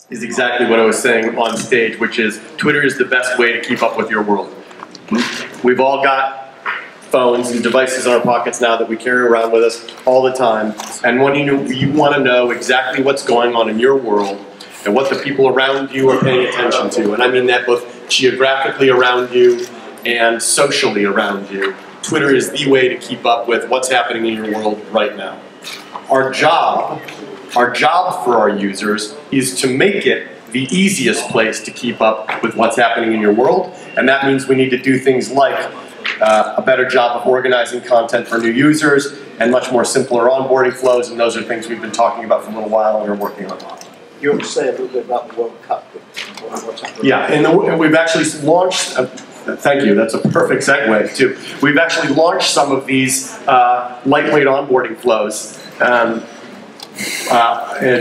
is exactly what I was saying on stage, which is Twitter is the best way to keep up with your world. We've all got phones and devices in our pockets now that we carry around with us all the time. And when you want to know exactly what's going on in your world and what the people around you are paying attention to. And I mean that both geographically around you and socially around you. Twitter is the way to keep up with what's happening in your world right now. Our job for our users is to make it the easiest place to keep up with what's happening in your world. And that means we need to do things like a better job of organizing content for new users and much more simpler onboarding flows, and those are things we've been talking about for a little while and we're working on. You want to say a little bit about the World Cup? What's happening? Yeah, and we've actually launched, thank you, that's a perfect segue too. We've actually launched some of these lightweight onboarding flows.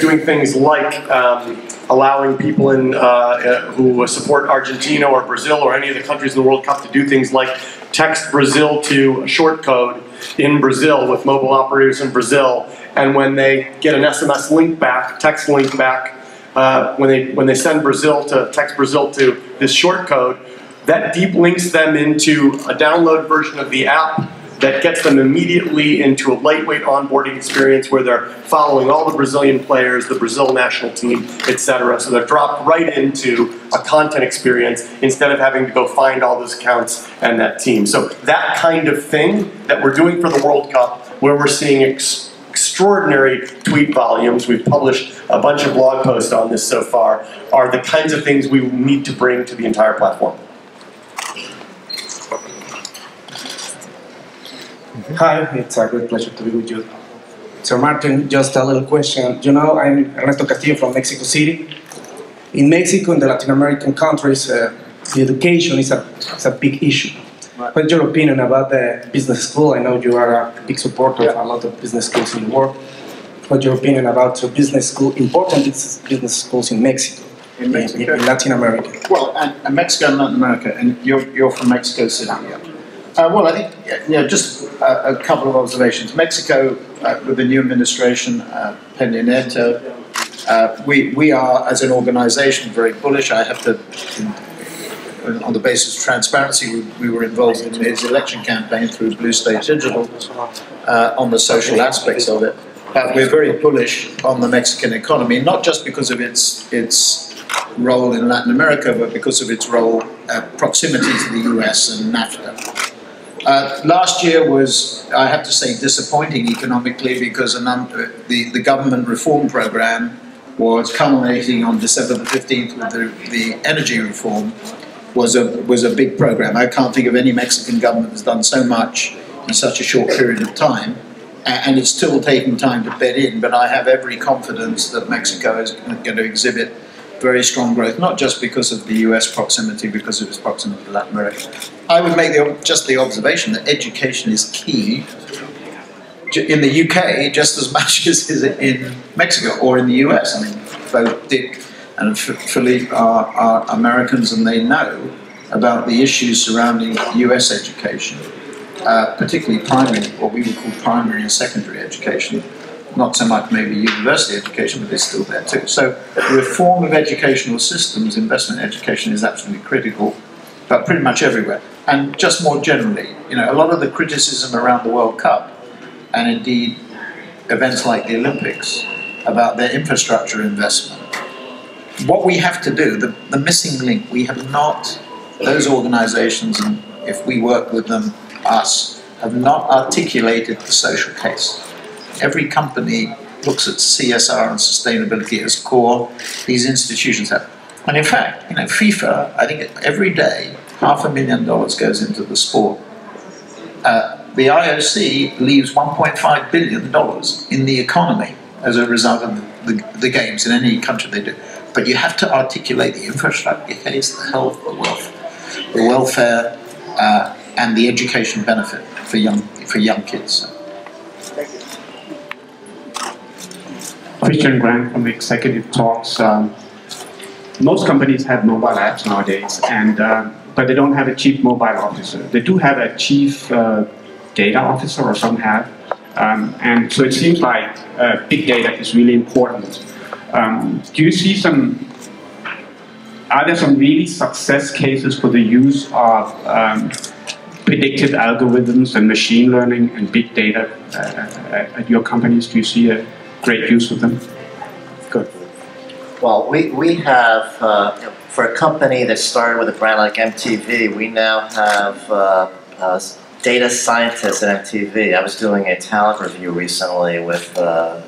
Doing things like allowing people in, who support Argentina or Brazil or any of the countries in the World Cup to do things like text Brazil to a short code in Brazil with mobile operators in Brazil, and when they get an SMS link back, text link back, when they send Brazil to text Brazil to this short code, that deep links them into a download version of the app that gets them immediately into a lightweight onboarding experience where they're following all the Brazilian players, the Brazil national team, etc. So they're dropped right into a content experience instead of having to go find all those accounts and that team. So that kind of thing that we're doing for the World Cup, where we're seeing extraordinary tweet volumes, we've published a bunch of blog posts on this so far, are the kinds of things we need to bring to the entire platform. Hi, it's a great pleasure to be with you. So Martin, just a little question. You know, I'm Ernesto Castillo from Mexico City. In Mexico, in the Latin American countries, the education is a big issue. Right. What's your opinion about the business school? I know you are a big supporter of a lot of business schools in the world. What's your opinion about the business school, important business schools in Mexico, in Latin America? Well, and Mexico and Latin America, and you're from Mexico City. Yeah. Well, I think just a couple of observations. Mexico, with the new administration, Peña Nieto, we are, as an organization, very bullish. I have to, on the basis of transparency, we were involved in his election campaign through Blue State Digital on the social aspects of it. But we're very bullish on the Mexican economy, not just because of its role in Latin America, but because of its role, proximity to the US and NAFTA. Last year was, I have to say, disappointing economically because the government reform program was culminating on December the 15th with the energy reform was a big program. I can't think of any Mexican government that's done so much in such a short period of time, and it's still taking time to bed in, but I have every confidence that Mexico is going to exhibit very strong growth, not just because of the US proximity, because of its proximity to Latin America. I would make just the observation that education is key in the UK just as much as in Mexico or in the US. I mean, both Dick and Philippe are Americans and they know about the issues surrounding US education, particularly primary, what we would call primary and secondary education. Not so much maybe university education, but it's still there too. So reform of educational systems, investment in education is absolutely critical, but pretty much everywhere. And just more generally, you know, a lot of the criticism around the World Cup, and indeed events like the Olympics, about their infrastructure investment. What we have to do, the missing link, we have not, those organizations, and if we work with them, us, have not articulated the social case. Every company looks at CSR and sustainability as core. These institutions have. And in fact, you know, FIFA, I think every day, $500,000 goes into the sport. The IOC leaves $1.5 billion in the economy as a result of the games in any country they do. But you have to articulate the infrastructure case, the health, the wealth, the welfare, and the education benefit for young kids. Christian Grant from Executive Talks. Most companies have mobile apps nowadays, and but they don't have a chief mobile officer. They do have a chief data officer, or some have, and so it seems like big data is really important. Do you see some are there some really success cases for the use of predictive algorithms and machine learning and big data at your companies? Do you see a great use of them? Good. Well, we have, for a company that started with a brand like MTV, we now have data scientists at MTV. I was doing a talent review recently with the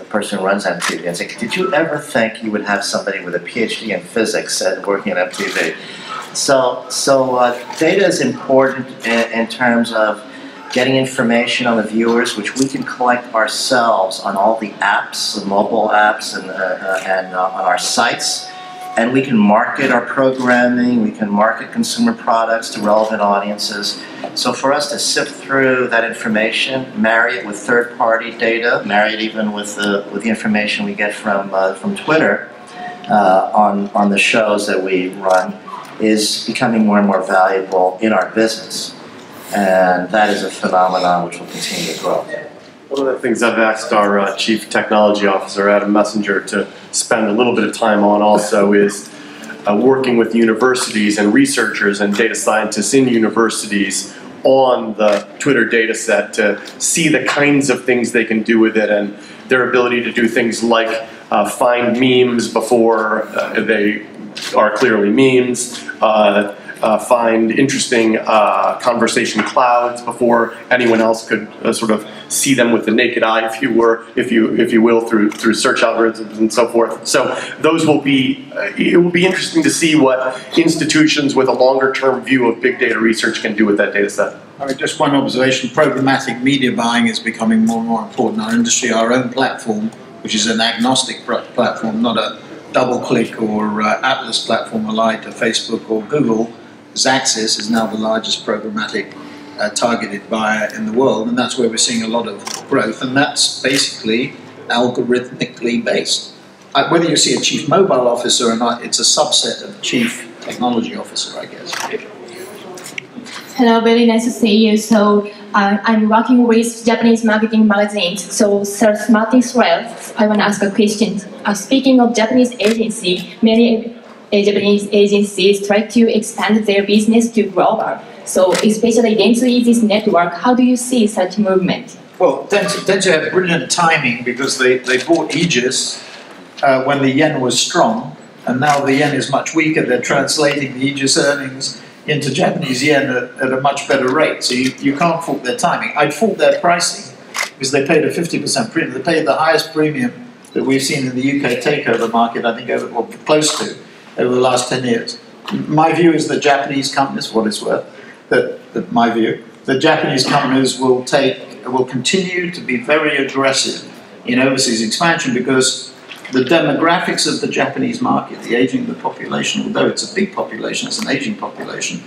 person who runs MTV and said, did you ever think you would have somebody with a PhD in physics working at MTV? So data is important in terms of getting information on the viewers, which we can collect ourselves on all the apps, the mobile apps, and on our sites. And we can market our programming, we can market consumer products to relevant audiences. So for us to sift through that information, marry it with third-party data, marry it even with the information we get from Twitter on the shows that we run, is becoming more and more valuable in our business. And that is a phenomenon which will continue to grow. One of the things I've asked our Chief Technology Officer, Adam Messenger, to spend a little bit of time on also is working with universities and researchers and data scientists in universities on the Twitter data set to see the kinds of things they can do with it and their ability to do things like find memes before they are clearly memes, find interesting conversation clouds before anyone else could sort of see them with the naked eye, if you will, through search algorithms and so forth. So those will be. It will be interesting to see what institutions with a longer-term view of big data research can do with that data set. I mean, just one observation: programmatic media buying is becoming more and more important in our industry. Our own platform, which is an agnostic platform, not a DoubleClick or Atlas platform allied to Facebook or Google. Xaxis is now the largest programmatic targeted buyer in the world, and that's where we're seeing a lot of growth, and that's basically algorithmically based. Whether you see a chief mobile officer or not, it's a subset of chief technology officer, I guess. Hello, very nice to see you. So I'm working with Japanese marketing magazines. So Sir Martin Srell, I want to ask a question. Speaking of Japanese agency, many Japanese agencies try to expand their business to global. So especially Dentsu this network, how do you see such movement? Well, Dentsu had brilliant timing because they bought Aegis when the yen was strong, and now the yen is much weaker. They're translating the Aegis earnings into Japanese yen at a much better rate. So you can't fault their timing. I'd fault their pricing because they paid a 50% premium. They paid the highest premium that we've seen in the UK takeover market, I think, close to, over the last 10 years. My view is that Japanese companies, what it's worth, my view, that Japanese companies will continue to be very aggressive in overseas expansion because the demographics of the Japanese market, the aging of the population, although it's a big population, it's an aging population,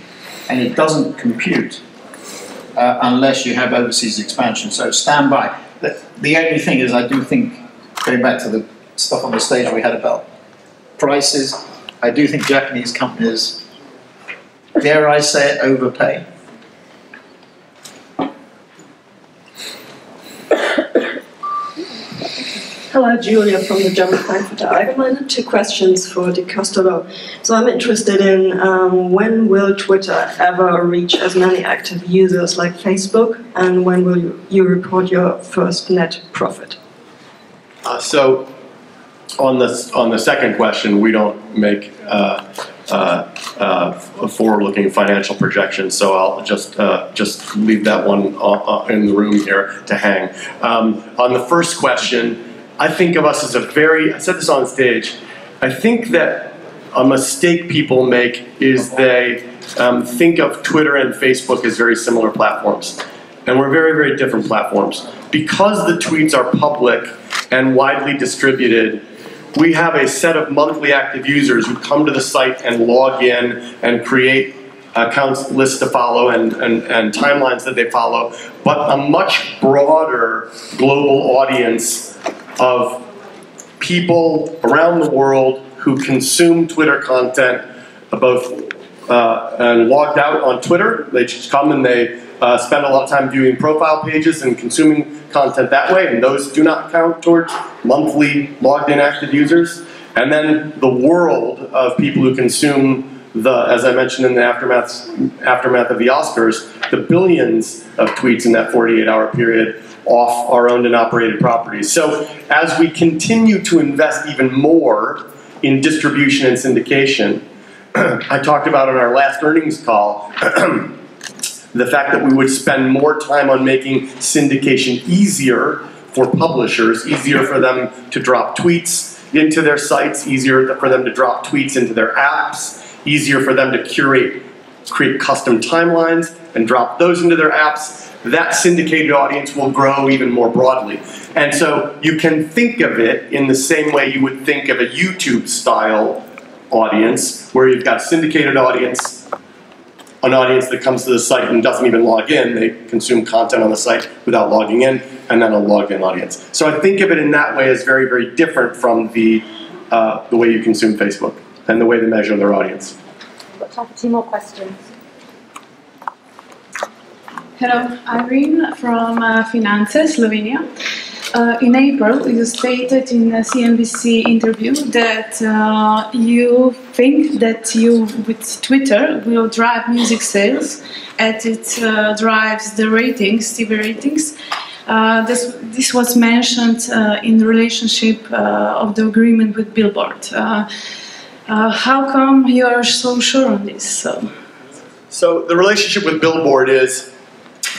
and it doesn't compute unless you have overseas expansion. So stand by. The only thing is, I do think, going back to the stuff on the stage we had about prices, I do think Japanese companies, dare I say it, overpay. Hello, Julia from the German Frankfurter Allgemeine. 2 questions for Di Costello. So I'm interested in when will Twitter ever reach as many active users like Facebook, and when will you report your first net profit? So on the second question, we don't make forward-looking financial projections, so I'll just leave that one in the room here to hang. On the first question, I think of us as I said this on stage, I think that a mistake people make is they think of Twitter and Facebook as very similar platforms. And we're very, very different platforms. Because the tweets are public and widely distributed, we have a set of monthly active users who come to the site and log in and create accounts lists to follow and timelines that they follow, but a much broader global audience of people around the world who consume Twitter content, both and logged out on Twitter. They just come and they spend a lot of time viewing profile pages and consuming content that way, and those do not count towards monthly logged in active users. And then the world of people who consume as I mentioned in the aftermath of the Oscars, the billions of tweets in that 48-hour period off our owned and operated properties. So as we continue to invest even more in distribution and syndication, I talked about in our last earnings call the fact that we would spend more time on making syndication easier for publishers, easier for them to drop tweets into their sites, easier for them to drop tweets into their apps, easier for them to create custom timelines and drop those into their apps. That syndicated audience will grow even more broadly. And so you can think of it in the same way you would think of a YouTube-style audience, where you've got a syndicated audience, an audience that comes to the site and doesn't even log in. They consume content on the site without logging in, and then a logged-in audience. So I think of it in that way as very, very different from the way you consume Facebook and the way they measure their audience. We've got time for 2 more questions. Hello, Irene from Finanze, Slovenia. In April, you stated in a CNBC interview that you think that you, with Twitter, will drive music sales as it drives the ratings, TV ratings. This was mentioned in the relationship of the agreement with Billboard. How come you are so sure on this? So the relationship with Billboard is,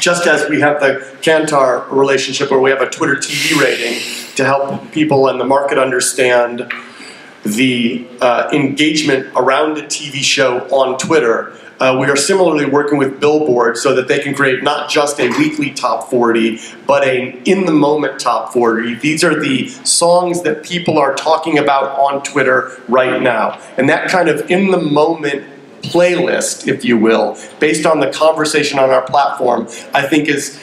just as we have the Kantar relationship where we have a Twitter TV rating to help people in the market understand the engagement around a TV show on Twitter, we are similarly working with Billboard so that they can create not just a weekly top 40, but an in-the-moment top 40. These are the songs that people are talking about on Twitter right now. And that kind of in-the-moment playlist, if you will, based on the conversation on our platform, I think is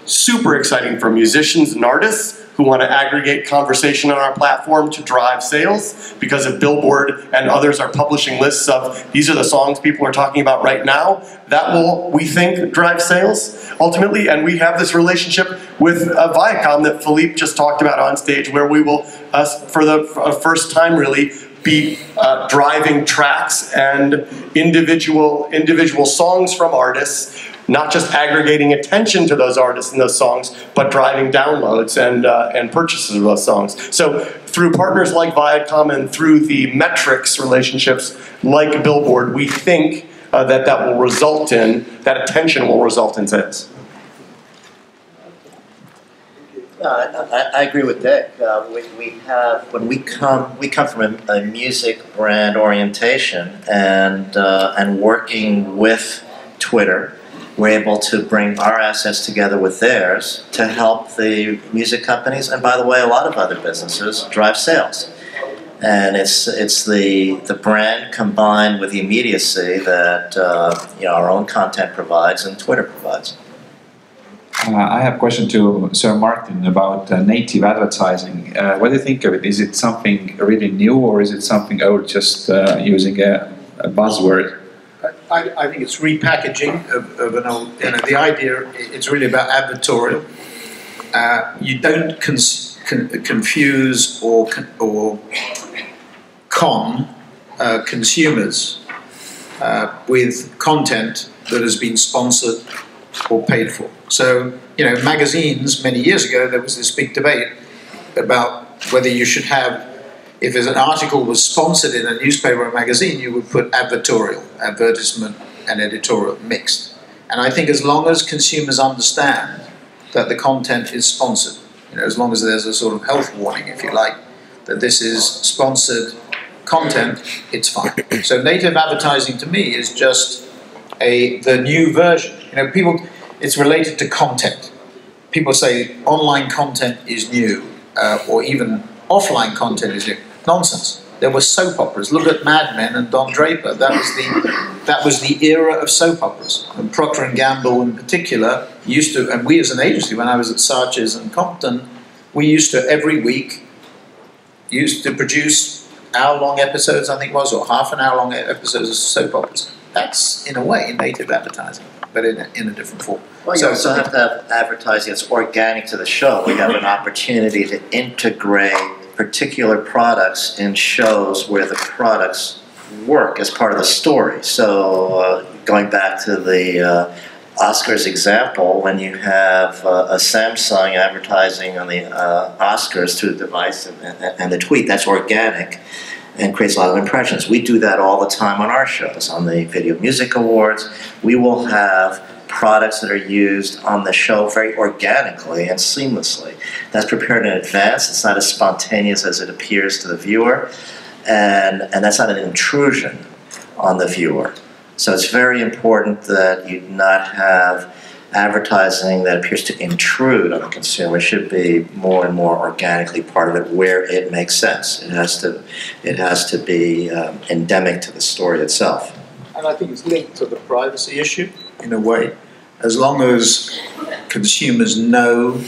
super exciting for musicians and artists who want to aggregate conversation on our platform to drive sales, because if Billboard and others are publishing lists of these are the songs people are talking about right now, that will, we think, drive sales ultimately. And we have this relationship with Viacom that Philippe just talked about on stage, where we will, for the first time really, be driving tracks and individual songs from artists, not just aggregating attention to those artists and those songs, but driving downloads and purchases of those songs. So through partners like Viacom and through the metrics relationships like Billboard, we think that will result in, that attention will result in sales. I agree with Dick. When we come from a music brand orientation and working with Twitter, we're able to bring our assets together with theirs to help the music companies, and by the way, a lot of other businesses, drive sales. And it's the brand combined with the immediacy that our own content provides and Twitter provides. I have a question to Sir Martin about native advertising. What do you think of it? Is it something really new, or is it something old, just using a buzzword? I think it's repackaging of an old, the idea, it's really about advertorial. You don't confuse or con consumers with content that has been sponsored or paid for. So, magazines, many years ago, there was this big debate about whether you should have, if an article was sponsored in a newspaper or magazine, you would put advertisement and editorial mixed. And I think as long as consumers understand that the content is sponsored, as long as there's a sort of health warning, if you like, that this is sponsored content, it's fine. So native advertising to me is just the new version. It's related to content. People say online content is new, or even offline content is new. Nonsense. There were soap operas. Look at Mad Men and Don Draper. That was the era of soap operas. And Procter & Gamble in particular used to, and we as an agency, when I was at Saatchi's and Compton, we used to every week produce hour-long episodes, I think it was, or half an hour-long episodes of soap operas. That's, in a way, native advertising, but in a different form. Well, you also have to have advertising that's organic to the show. We have an opportunity to integrate particular products in shows where the products work as part of the story. So going back to the Oscars example, when you have a Samsung advertising on the Oscars through the device and the tweet, that's organic and creates a lot of impressions. We do that all the time on our shows. On the Video Music Awards, we will have products that are used on the show very organically and seamlessly. That's prepared in advance. It's not as spontaneous as it appears to the viewer, and that's not an intrusion on the viewer. So it's very important that you not have advertising that appears to intrude on the consumer. It should be more and more organically part of it where it makes sense. It has to be endemic to the story itself. And I think it's linked to the privacy issue in a way. As long as consumers know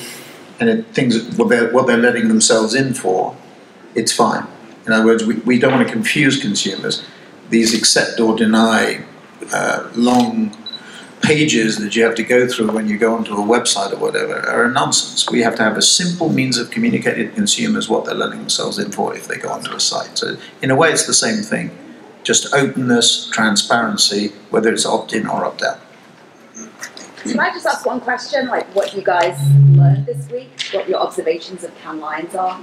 and what they're letting themselves in for, it's fine. In other words, we don't want to confuse consumers. These accept or deny long pages that you have to go through when you go onto a website or whatever are a nonsense. We have to have a simple means of communicating to consumers what they're letting themselves in for if they go onto a site. So in a way it's the same thing. Just openness, transparency, whether it's opt-in or opt-out. Can I just ask one question, like what you guys learned this week? What your observations of Cannes Lions are?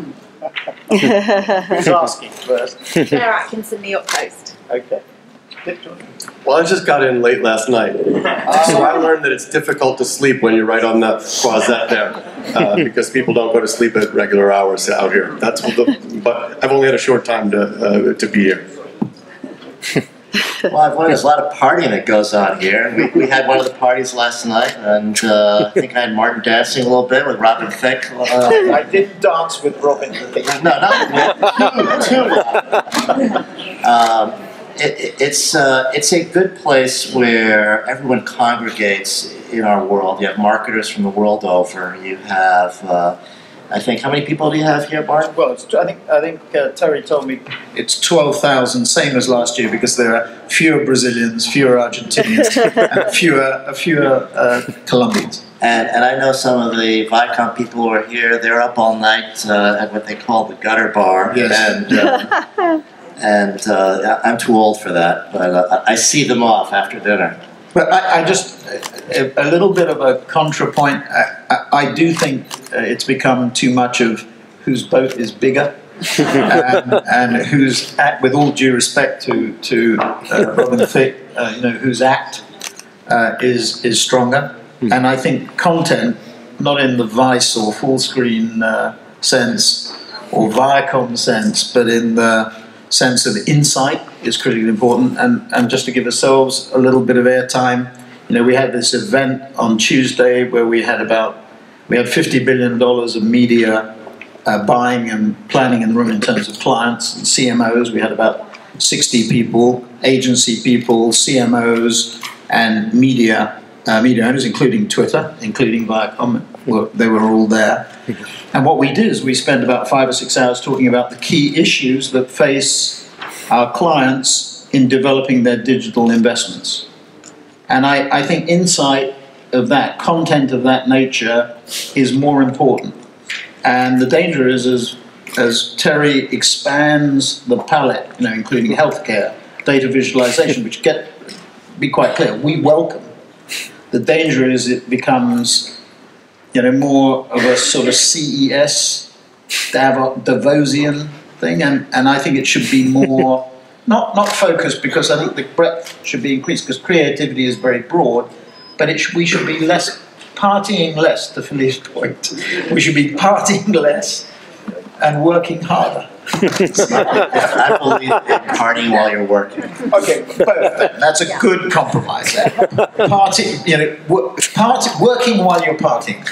Who's asking first? Claire Atkinson, New York Post. Okay. Well, I just got in late last night, so I learned that it's difficult to sleep when you're right on the croisette there, because people don't go to sleep at regular hours out here. But I've only had a short time to be here. Well, I've learned there's a lot of partying that goes on here. We had one of the parties last night, and I think I had Martin dancing a little bit with Robin Thicke. I didn't dance with Robin Thicke. No, not too. It's a good place where everyone congregates in our world. You have marketers from the world over. You have, I think, how many people do you have here, Bart? Well, I think Terry told me it's 12,000, same as last year, because there are fewer Brazilians, fewer Argentinians, and fewer Colombians. And I know some of the Viacom people who are here. They're up all night at what they call the gutter bar. Yes. And I'm too old for that, but I see them off after dinner. But I just, a little bit of a contrapoint, I do think it's become too much of whose boat is bigger, and whose act, with all due respect to Robin Thicke, whose act is stronger. And I think content, not in the Vice or full screen sense or Viacom sense, but in the sense of insight is critically important. And just to give ourselves a little bit of airtime, we had this event on Tuesday where we had $50 billion of media buying and planning in the room in terms of clients and CMOs. We had about 60 people, agency people, CMOs, and media owners, including Twitter, including Viacom. They were all there. And what we did is we spent about 5 or 6 hours talking about the key issues that face our clients in developing their digital investments. And I think insight of that, content of that nature, is more important. And the danger is as Terry expands the palette, including healthcare, data visualization, which be quite clear, we welcome. The danger is it becomes more of a sort of CES, Davosian thing, and I think it should be more, not focused, because I think the breadth should be increased, because creativity is very broad, but we should be partying less, to Philippe's point. We should be partying less and working harder. I believe in partying while you're working. Okay, both. That's a good compromise there. Working while you're partying.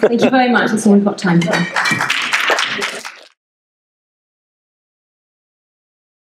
Thank you very much. That's all we've got time for.